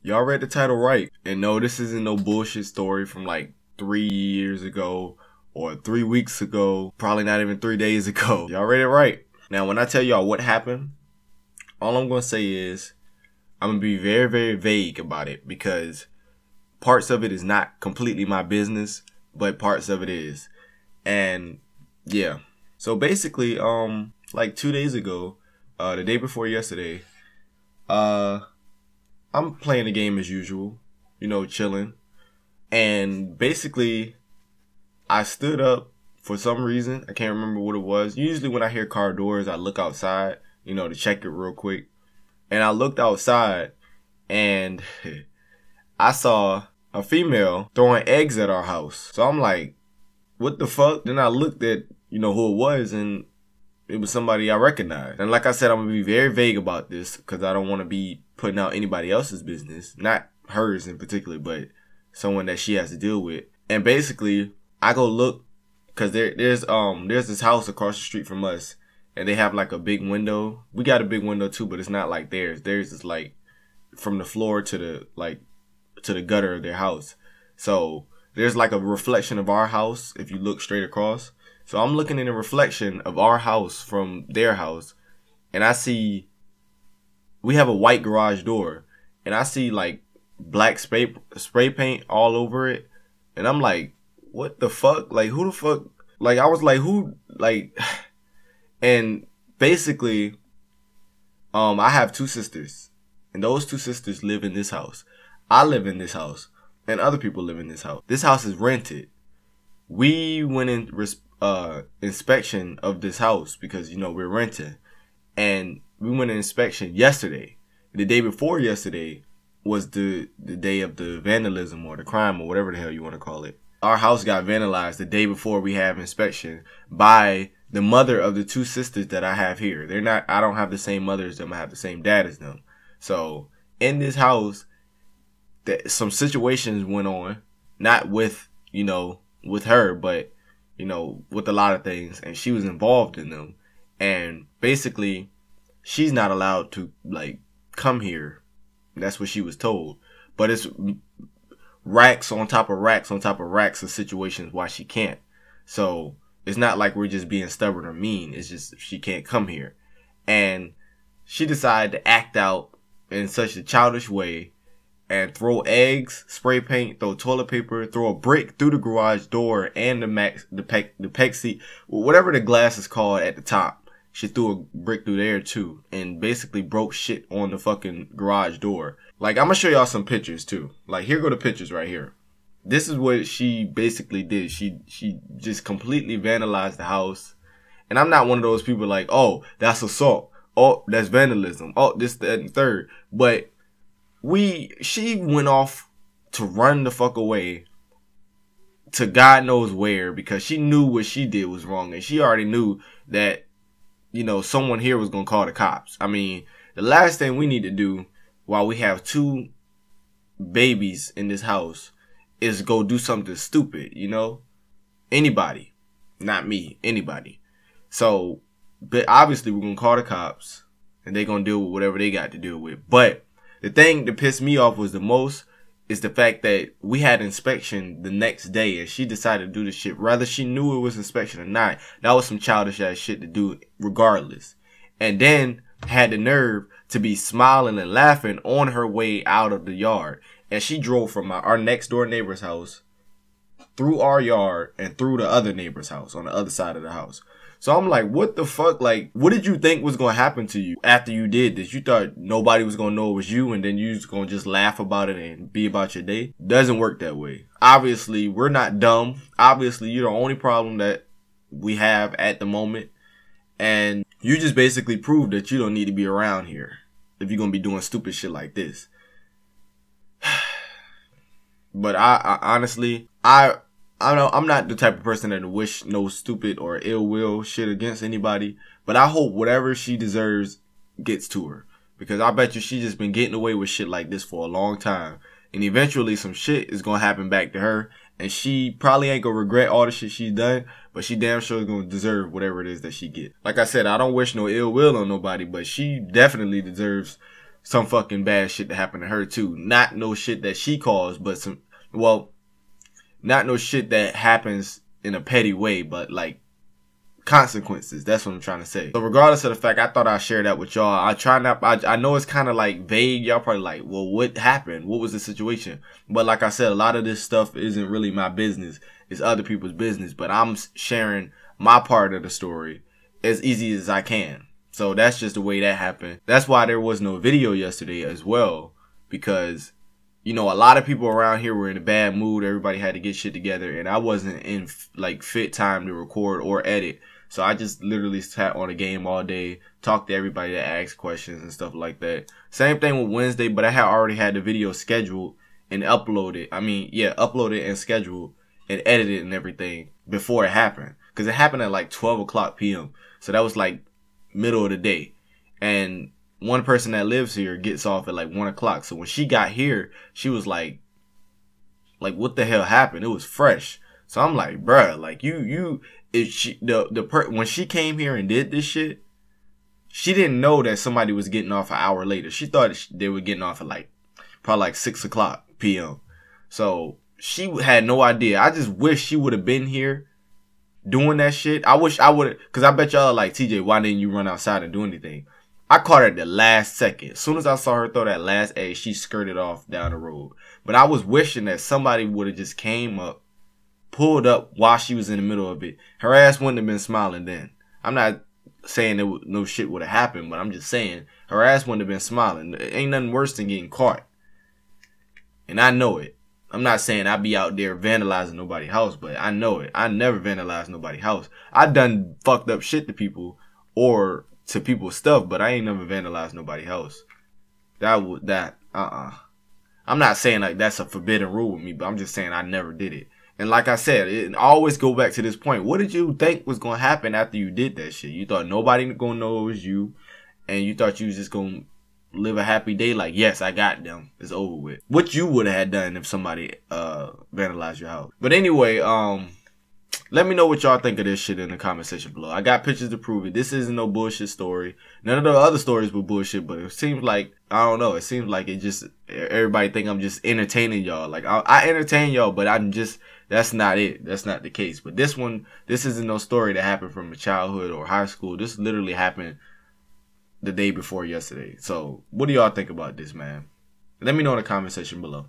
Y'all read the title right. And no, this isn't no bullshit story from like 3 years ago or 3 weeks ago. Probably not even 3 days ago. Y'all read it right. Now, when I tell y'all what happened, all I'm going to say is I'm going to be very, very vague about it because parts of it is not completely my business, but parts of it is. And yeah. So basically, like 2 days ago, the day before yesterday, I'm playing the game as usual, you know, chilling. And basically, I stood up for some reason. I can't remember what it was. Usually when I hear car doors, I look outside, you know, to check it real quick. And I looked outside and I saw a female throwing eggs at our house. So I'm like, what the fuck? Then I looked at, you know, who it was, and it was somebody I recognized. And like I said, I'm going to be very vague about this because I don't want to be putting out anybody else's business. Not hers in particular, but someone that she has to deal with. And basically, I go look because there's this house across the street from us. And they have like a big window. We got a big window too, but it's not like theirs. Theirs is like from the floor to the gutter of their house. So there's like a reflection of our house if you look straight across. So I'm looking in a reflection of our house from their house, and I see we have a white garage door, and I see like black spray paint all over it, and I'm like, what the fuck? Like, who the fuck? Like, I was like, who? Like, and basically, I have 2 sisters, and those 2 sisters live in this house. I live in this house, and other people live in this house. This house is rented. We went in inspection of this house because, you know, we're renting, and we went in inspection yesterday. The day before yesterday was the day of the vandalism or the crime or whatever the hell you want to call it. Our house got vandalized the day before we have inspection by the mother of the 2 sisters that I have here. I don't have the same mother as them. I have the same dad as them. So in this house, some situations went on, not with, you know, with her, but, you know, with a lot of things, and she was involved in them. And basically, she's not allowed to, like, come here. That's what she was told. But it's racks on top of racks on top of racks of situations why she can't. So it's not like we're just being stubborn or mean. It's just she can't come here. And she decided to act out in such a childish way and throw eggs, spray paint, throw toilet paper, throw a brick through the garage door and the PEC seat, whatever the glass is called at the top. She threw a brick through there too, and basically broke shit on the fucking garage door. Like, I'm gonna show y'all some pictures too. Like, here go the pictures right here. This is what she basically did. She just completely vandalized the house. And I'm not one of those people like, oh, that's assault. Oh, that's vandalism. Oh, this, that, and third. But she went off to run the fuck away to God knows where because she knew what she did was wrong. And she already knew that, you know, someone here was going to call the cops. I mean, the last thing we need to do while we have 2 babies in this house is go do something stupid, you know? Anybody. Not me. Anybody. So, but obviously we're going to call the cops and they're going to deal with whatever they got to deal with. But the thing that pissed me off was the most is the fact that we had inspection the next day and she decided to do this shit. Whether she knew it was inspection or not, that was some childish ass shit to do regardless. And then had the nerve to be smiling and laughing on her way out of the yard. And she drove from our next door neighbor's house through our yard and through the other neighbor's house on the other side of the house. So I'm like, what the fuck? Like, what did you think was going to happen to you after you did this? You thought nobody was going to know it was you and then you was going to just laugh about it and be about your day? Doesn't work that way. Obviously, we're not dumb. Obviously, you're the only problem that we have at the moment. And you just basically proved that you don't need to be around here if you're going to be doing stupid shit like this. But I honestly, I know I'm not the type of person that wish no stupid or ill will shit against anybody, but I hope whatever she deserves gets to her. Because I bet you she's just been getting away with shit like this for a long time. And eventually some shit is going to happen back to her. And she probably ain't going to regret all the shit she's done, but she damn sure is going to deserve whatever it is that she get. Like I said, I don't wish no ill will on nobody, but she definitely deserves some fucking bad shit to happen to her too. Not no shit that she caused, but some, well, not no shit that happens in a petty way, but like consequences. That's what I'm trying to say. So regardless of the fact, I thought I'd share that with y'all. I know it's kind of like vague. Y'all probably like, well, what happened? What was the situation? But like I said, a lot of this stuff isn't really my business. It's other people's business. But I'm sharing my part of the story as easy as I can. So that's just the way that happened. That's why there was no video yesterday as well. Because, you know, a lot of people around here were in a bad mood. Everybody had to get shit together. And I wasn't in like fit time to record or edit. So I just literally sat on a game all day, talked to everybody that asked questions and stuff like that. Same thing with Wednesday, but I had already had the video scheduled and uploaded. I mean, yeah, uploaded and scheduled and edited and everything before it happened. Because it happened at like 12 o'clock p.m. So that was like middle of the day. And one person that lives here gets off at like 1 o'clock. So when she got here, she was like, what the hell happened? It was fresh. So I'm like, bruh, like when she came here and did this shit, she didn't know that somebody was getting off an hour later. She thought they were getting off at like probably like 6 o'clock p.m. So she had no idea. I just wish she would have been here doing that shit. I wish I would have, because I bet y'all are like, TJ, why didn't you run outside and do anything? I caught her at the last second. As soon as I saw her throw that last egg, she skirted off down the road. But I was wishing that somebody would have just came up, pulled up while she was in the middle of it. Her ass wouldn't have been smiling then. I'm not saying that no shit would have happened, but I'm just saying her ass wouldn't have been smiling. Ain't nothing worse than getting caught. And I know it. I'm not saying I be out there vandalizing nobody's house, but I know it. I never vandalized nobody's house. I done fucked up shit to people or to people's stuff, but I ain't never vandalized nobody's house. I'm not saying like that's a forbidden rule with me, but I'm just saying I never did it. And like I said, it always go back to this point. What did you think was going to happen after you did that shit? You thought nobody was going to know it was you, and you thought you was just going to live a happy day like, yes, I got them. It's over with. What you would have had done if somebody vandalized your house. But anyway, let me know what y'all think of this shit in the comment section below. I got pictures to prove it. This isn't no bullshit story. None of the other stories were bullshit, but it seems like, I don't know, it seems like it just, everybody think I'm just entertaining y'all. Like, I entertain y'all, but I'm just, that's not it. That's not the case. But this one, this isn't no story that happened from a childhood or high school. This literally happened the day before yesterday. So, what do y'all think about this, man? Let me know in the comment section below.